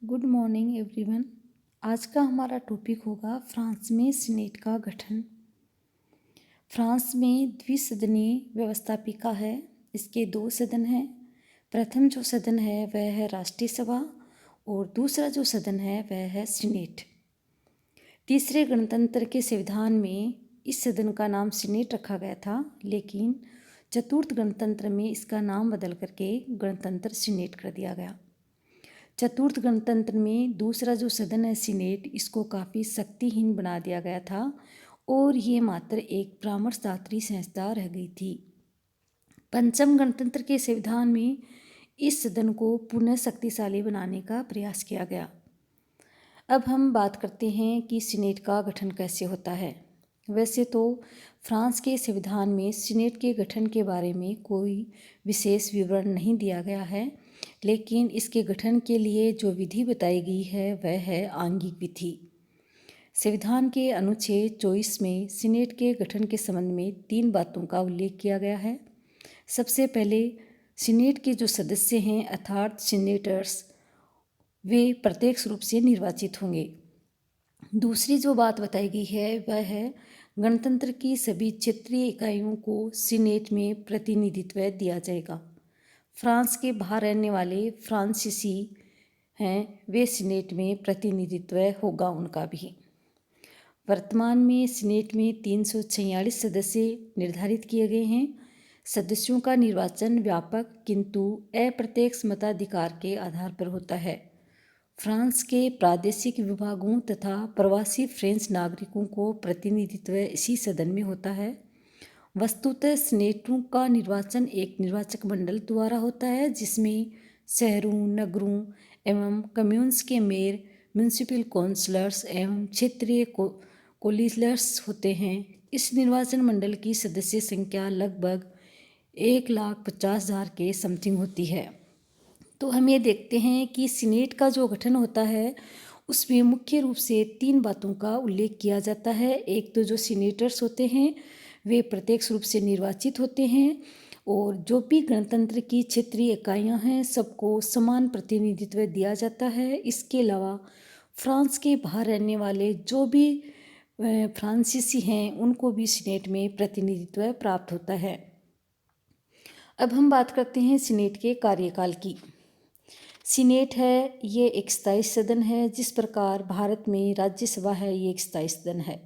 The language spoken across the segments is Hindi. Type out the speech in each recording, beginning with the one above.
Good morning everyone. आज का हमारा टॉपिक होगा फ्रांस में सीनेट का गठन। फ्रांस में द्विसदनीय व्यवस्थापिका है। इसके दो सदन हैं। प्रथम जो सदन है वह है राष्ट्रीय सभा और दूसरा जो सदन है वह है सीनेट। तीसरे गणतंत्र के संविधान में इस सदन का नाम सीनेट रखा गया था, लेकिन चतुर्थ गणतंत्र में इसका नाम बदल करके गणतंत्र सीनेट कर दिया गया। चतुर्थ गणतंत्र में दूसरा जो सदन है सीनेट, इसको काफ़ी शक्तिहीन बना दिया गया था और ये मात्र एक परामर्शदात्री संस्था रह गई थी। पंचम गणतंत्र के संविधान में इस सदन को पुनः शक्तिशाली बनाने का प्रयास किया गया। अब हम बात करते हैं कि सीनेट का गठन कैसे होता है। वैसे तो फ्रांस के संविधान में सीनेट के गठन के बारे में कोई विशेष विवरण नहीं दिया गया है, लेकिन इसके गठन के लिए जो विधि बताई गई है वह है आंगिक विधि। संविधान के अनुच्छेद 24 में सीनेट के गठन के संबंध में 3 बातों का उल्लेख किया गया है। सबसे पहले सीनेट के जो सदस्य हैं अर्थात सीनेटर्स, वे प्रत्यक्ष रूप से निर्वाचित होंगे। दूसरी जो बात बताई गई है वह है गणतंत्र की सभी क्षेत्रीय इकाइयों को सीनेट में प्रतिनिधित्व दिया जाएगा। फ्रांस के बाहर रहने वाले फ्रांसीसी हैं, वे सीनेट में प्रतिनिधित्व होगा उनका भी। वर्तमान में सीनेट में 346 सदस्य निर्धारित किए गए हैं। सदस्यों का निर्वाचन व्यापक किंतु अप्रत्यक्ष मताधिकार के आधार पर होता है। फ्रांस के प्रादेशिक विभागों तथा प्रवासी फ्रेंच नागरिकों को प्रतिनिधित्व इसी सदन में होता है। वस्तुतः सीनेटों का निर्वाचन एक निर्वाचक मंडल द्वारा होता है, जिसमें शहरों, नगरों एवं कम्यून्स के मेयर, म्यूनिसिपल काउंसलर्स एवं क्षेत्रीय कौंसिलर्स होते हैं। इस निर्वाचन मंडल की सदस्य संख्या लगभग 1,50,000 के समथिंग होती है। तो हम ये देखते हैं कि सीनेट का जो गठन होता है उसमें मुख्य रूप से 3 बातों का उल्लेख किया जाता है। एक तो जो सीनेटर्स होते हैं वे प्रत्यक्ष रूप से निर्वाचित होते हैं और जो भी गणतंत्र की क्षेत्रीय इकाइयाँ हैं सबको समान प्रतिनिधित्व दिया जाता है। इसके अलावा फ्रांस के बाहर रहने वाले जो भी फ्रांसीसी हैं उनको भी सीनेट में प्रतिनिधित्व प्राप्त होता है। अब हम बात करते हैं सीनेट के कार्यकाल की। सीनेट है ये एक स्थायी सदन है। जिस प्रकार भारत में राज्यसभा है ये एक स्थायी सदन है।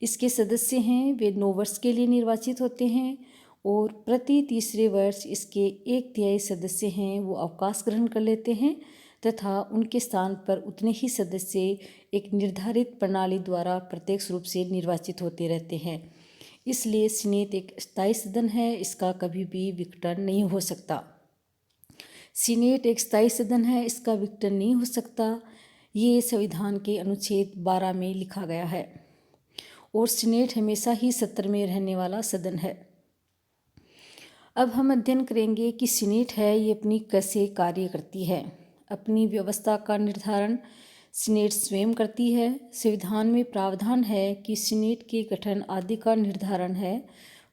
इसके सदस्य हैं वे 9 वर्ष के लिए निर्वाचित होते हैं और प्रति तीसरे वर्ष इसके 1/3 सदस्य हैं वो अवकाश ग्रहण कर लेते हैं तथा उनके स्थान पर उतने ही सदस्य एक निर्धारित प्रणाली द्वारा प्रत्यक्ष रूप से निर्वाचित होते रहते हैं। इसलिए सीनेट एक स्थायी सदन है, इसका कभी भी विघटन नहीं हो सकता। सीनेट एक स्थायी सदन है, इसका विघटन नहीं हो सकता। ये संविधान के अनुच्छेद 12 में लिखा गया है और सीनेट हमेशा ही सत्ता में रहने वाला सदन है। अब हम अध्ययन करेंगे कि सीनेट है ये अपनी कैसे कार्य करती है। अपनी व्यवस्था का निर्धारण सीनेट स्वयं करती है। संविधान में प्रावधान है कि सीनेट के गठन आदि का निर्धारण है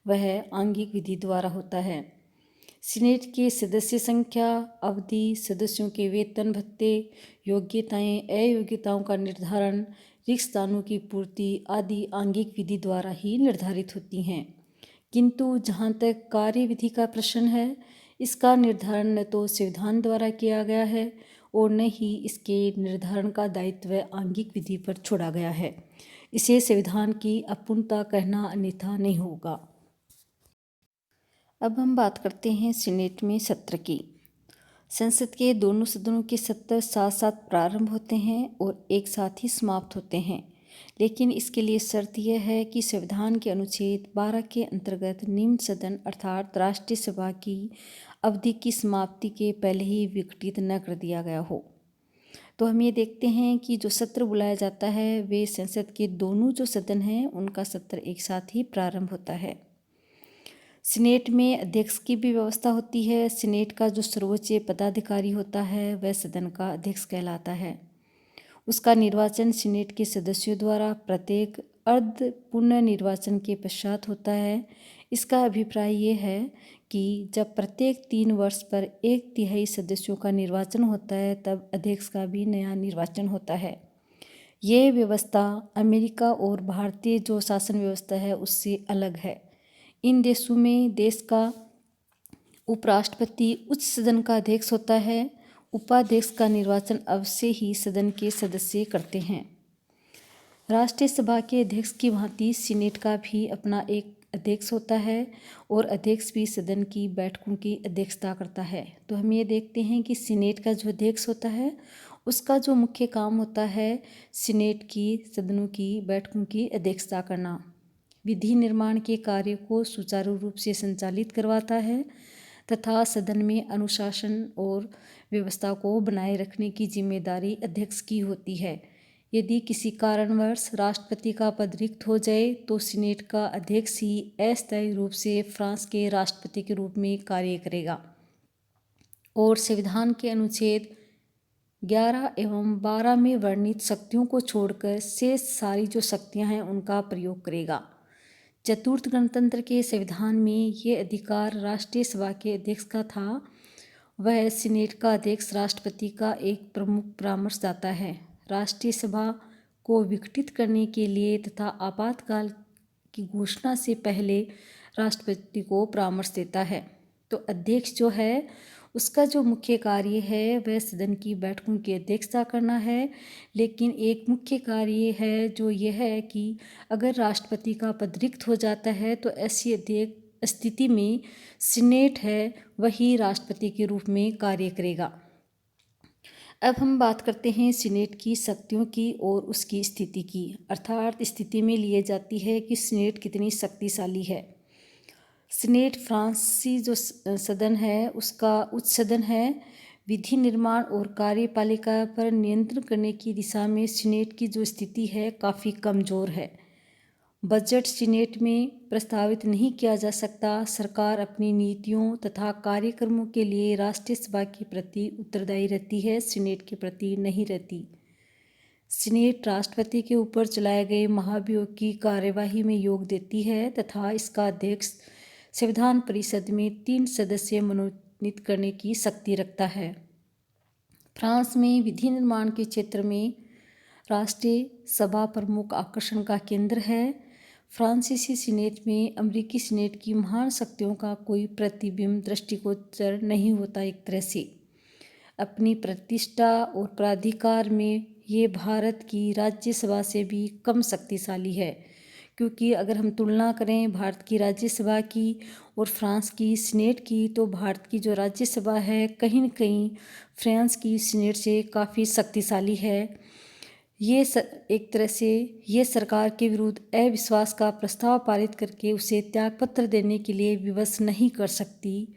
वह आंगिक विधि द्वारा होता है। सीनेट के सदस्य संख्या, अवधि, सदस्यों के वेतन भत्ते, योग्यताएं, अयोग्यताओं का निर्धारण, रिक्त स्थानों की पूर्ति आदि आंगिक विधि द्वारा ही निर्धारित होती हैं। किंतु जहाँ तक कार्यविधि का प्रश्न है, इसका निर्धारण न तो संविधान द्वारा किया गया है और न ही इसके निर्धारण का दायित्व आंगिक विधि पर छोड़ा गया है। इसे संविधान की अपूर्णता कहना अन्यथा नहीं होगा। अब हम बात करते हैं सीनेट में सत्र की। संसद के दोनों सदनों के सत्र साथ साथ प्रारंभ होते हैं और एक साथ ही समाप्त होते हैं, लेकिन इसके लिए शर्त यह है कि संविधान के अनुच्छेद 12 के अंतर्गत निम्न सदन अर्थात राष्ट्रीय सभा की अवधि की समाप्ति के पहले ही विघटित न कर दिया गया हो। तो हम ये देखते हैं कि जो सत्र बुलाया जाता है वे संसद के दोनों जो सदन हैं उनका सत्र एक साथ ही प्रारंभ होता है। सीनेट में अध्यक्ष की भी व्यवस्था होती है। सीनेट का जो सर्वोच्च पदाधिकारी होता है वह सदन का अध्यक्ष कहलाता है। उसका निर्वाचन सीनेट के सदस्यों द्वारा प्रत्येक अर्ध पुनर्निर्वाचन के पश्चात होता है। इसका अभिप्राय ये है कि जब प्रत्येक 3 वर्ष पर 1/3 सदस्यों का निर्वाचन होता है तब अध्यक्ष का भी नया निर्वाचन होता है। ये व्यवस्था अमेरिका और भारतीय जो शासन व्यवस्था है उससे अलग है। इन देशों में देश का उपराष्ट्रपति उच्च सदन का अध्यक्ष होता है। उपाध्यक्ष का निर्वाचन अवश्य ही सदन के सदस्य करते हैं। राष्ट्रीय सभा के अध्यक्ष की भांति सीनेट का भी अपना एक अध्यक्ष होता है और अध्यक्ष भी सदन की बैठकों की अध्यक्षता करता है। तो हम ये देखते हैं कि सीनेट का जो अध्यक्ष होता है उसका जो मुख्य काम होता है सीनेट की सदनों की बैठकों की अध्यक्षता करना, विधि निर्माण के कार्य को सुचारू रूप से संचालित करवाता है तथा सदन में अनुशासन और व्यवस्था को बनाए रखने की जिम्मेदारी अध्यक्ष की होती है। यदि किसी कारणवश राष्ट्रपति का पद रिक्त हो जाए तो सीनेट का अध्यक्ष ही अस्थायी रूप से फ्रांस के राष्ट्रपति के रूप में कार्य करेगा और संविधान के अनुच्छेद 11 एवं 12 में वर्णित शक्तियों को छोड़कर शेष सारी जो शक्तियां हैं उनका प्रयोग करेगा। चतुर्थ गणतंत्र के संविधान में ये अधिकार राष्ट्रीय सभा के अध्यक्ष का था। वह सीनेट का अध्यक्ष राष्ट्रपति का एक प्रमुख परामर्शदाता है। राष्ट्रीय सभा को विघटित करने के लिए तथा आपातकाल की घोषणा से पहले राष्ट्रपति को परामर्श देता है। तो अध्यक्ष जो है उसका जो मुख्य कार्य है वह सदन की बैठकों की अध्यक्षता करना है, लेकिन एक मुख्य कार्य है जो यह है कि अगर राष्ट्रपति का पद रिक्त हो जाता है तो ऐसी स्थिति में सीनेट है वही राष्ट्रपति के रूप में कार्य करेगा। अब हम बात करते हैं सीनेट की शक्तियों की और उसकी स्थिति की, अर्थात स्थिति में लिए जाती है कि सीनेट कितनी शक्तिशाली है। सीनेट फ्रांसी जो सदन है उसका उच्च सदन है। विधि निर्माण और कार्यपालिका पर नियंत्रण करने की दिशा में सीनेट की जो स्थिति है काफ़ी कमज़ोर है। बजट सीनेट में प्रस्तावित नहीं किया जा सकता। सरकार अपनी नीतियों तथा कार्यक्रमों के लिए राष्ट्रीय सभा के प्रति उत्तरदायी रहती है, सीनेट के प्रति नहीं रहती। सीनेट राष्ट्रपति के ऊपर चलाए गए महाभियोग की कार्यवाही में योग देती है तथा इसका अध्यक्ष संविधान परिषद में 3 सदस्य मनोनीत करने की शक्ति रखता है। फ्रांस में विधि निर्माण के क्षेत्र में राष्ट्रीय सभा प्रमुख आकर्षण का केंद्र है। फ्रांसीसी सीनेट में अमेरिकी सीनेट की महान शक्तियों का कोई प्रतिबिंब दृष्टिगोचर नहीं होता। एक तरह से अपनी प्रतिष्ठा और प्राधिकार में ये भारत की राज्यसभा से भी कम शक्तिशाली है, क्योंकि अगर हम तुलना करें भारत की राज्यसभा की और फ्रांस की सीनेट की तो भारत की जो राज्यसभा है कहीं न कहीं फ्रांस की सीनेट से काफ़ी शक्तिशाली है। ये एक तरह से ये सरकार के विरुद्ध अविश्वास का प्रस्ताव पारित करके उसे त्यागपत्र देने के लिए विवश नहीं कर सकती,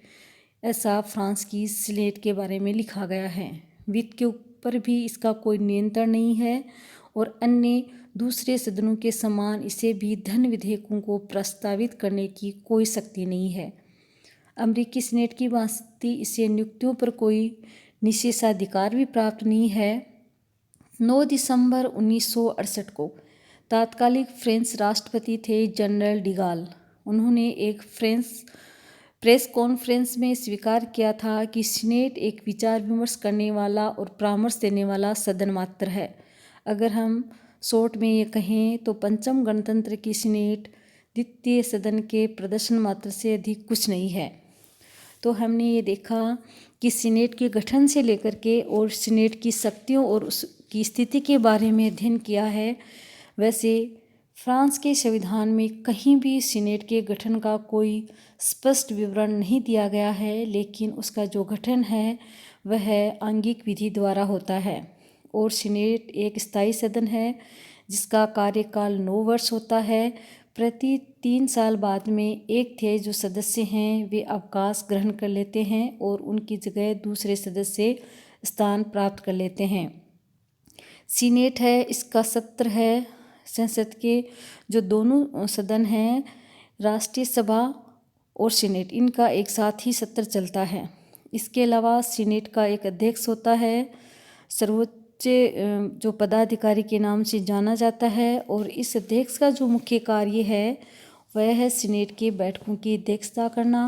ऐसा फ्रांस की सीनेट के बारे में लिखा गया है। वित्त के ऊपर भी इसका कोई नियंत्रण नहीं है और अन्य दूसरे सदनों के समान इसे भी धन विधेयकों को प्रस्तावित करने की कोई शक्ति नहीं है। अमेरिकी सीनेट की भांति इसे नियुक्तियों पर कोई निषेधाधिकार भी प्राप्त नहीं है। 9 दिसंबर 1968 को तात्कालिक फ्रेंच राष्ट्रपति थे जनरल डिगाल। उन्होंने एक फ्रेंच प्रेस कॉन्फ्रेंस में स्वीकार किया था कि सीनेट एक विचार विमर्श करने वाला और परामर्श देने वाला सदन मात्र है। अगर हम शॉर्ट में ये कहें तो पंचम गणतंत्र की सीनेट द्वितीय सदन के प्रदर्शन मात्र से अधिक कुछ नहीं है। तो हमने ये देखा कि सीनेट के गठन से लेकर के और सीनेट की शक्तियों और उसकी स्थिति के बारे में अध्ययन किया है। वैसे फ्रांस के संविधान में कहीं भी सीनेट के गठन का कोई स्पष्ट विवरण नहीं दिया गया है, लेकिन उसका जो गठन है वह आंगिक विधि द्वारा होता है और सीनेट एक स्थायी सदन है जिसका कार्यकाल 9 वर्ष होता है। प्रति 3 साल बाद में 1/3 जो सदस्य हैं वे अवकाश ग्रहण कर लेते हैं और उनकी जगह दूसरे सदस्य स्थान प्राप्त कर लेते हैं। सीनेट है इसका सत्र है संसद के जो दोनों सदन हैं राष्ट्रीय सभा और सीनेट, इनका एक साथ ही सत्र चलता है। इसके अलावा सीनेट का एक अध्यक्ष होता है, सर्वोच्च जो पदाधिकारी के नाम से जाना जाता है और इस अध्यक्ष का जो मुख्य कार्य है वह है सीनेट के बैठकों की अध्यक्षता करना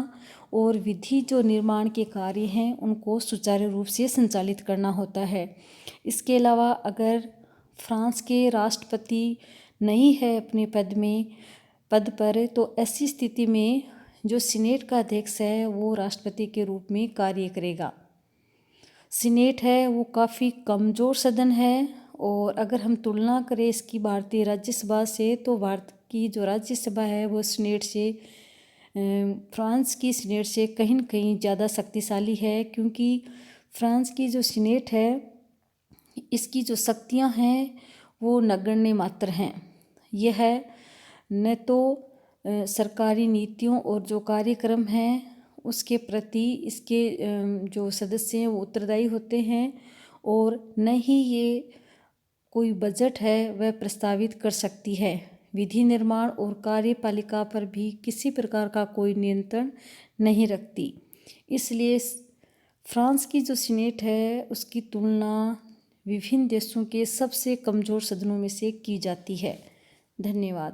और विधि जो निर्माण के कार्य हैं उनको सुचारू रूप से संचालित करना होता है। इसके अलावा अगर फ्रांस के राष्ट्रपति नहीं है अपने पद पर, तो ऐसी स्थिति में जो सीनेट का अध्यक्ष है वो राष्ट्रपति के रूप में कार्य करेगा। सीनेट है वो काफ़ी कमज़ोर सदन है, और अगर हम तुलना करें इसकी भारतीय राज्यसभा से, तो भारत की जो राज्यसभा है वो सीनेट से फ्रांस की सीनेट से कहीं न कहीं ज़्यादा शक्तिशाली है, क्योंकि फ्रांस की जो सीनेट है इसकी जो शक्तियां हैं वो नगण्य मात्र हैं। यह न तो सरकारी नीतियों और जो कार्यक्रम हैं उसके प्रति इसके जो सदस्य हैं वो उत्तरदायी होते हैं, और न ही ये कोई बजट है वह प्रस्तावित कर सकती है। विधि निर्माण और कार्यपालिका पर भी किसी प्रकार का कोई नियंत्रण नहीं रखती। इसलिए फ्रांस की जो सीनेट है उसकी तुलना विभिन्न देशों के सबसे कमज़ोर सदनों में से की जाती है। धन्यवाद।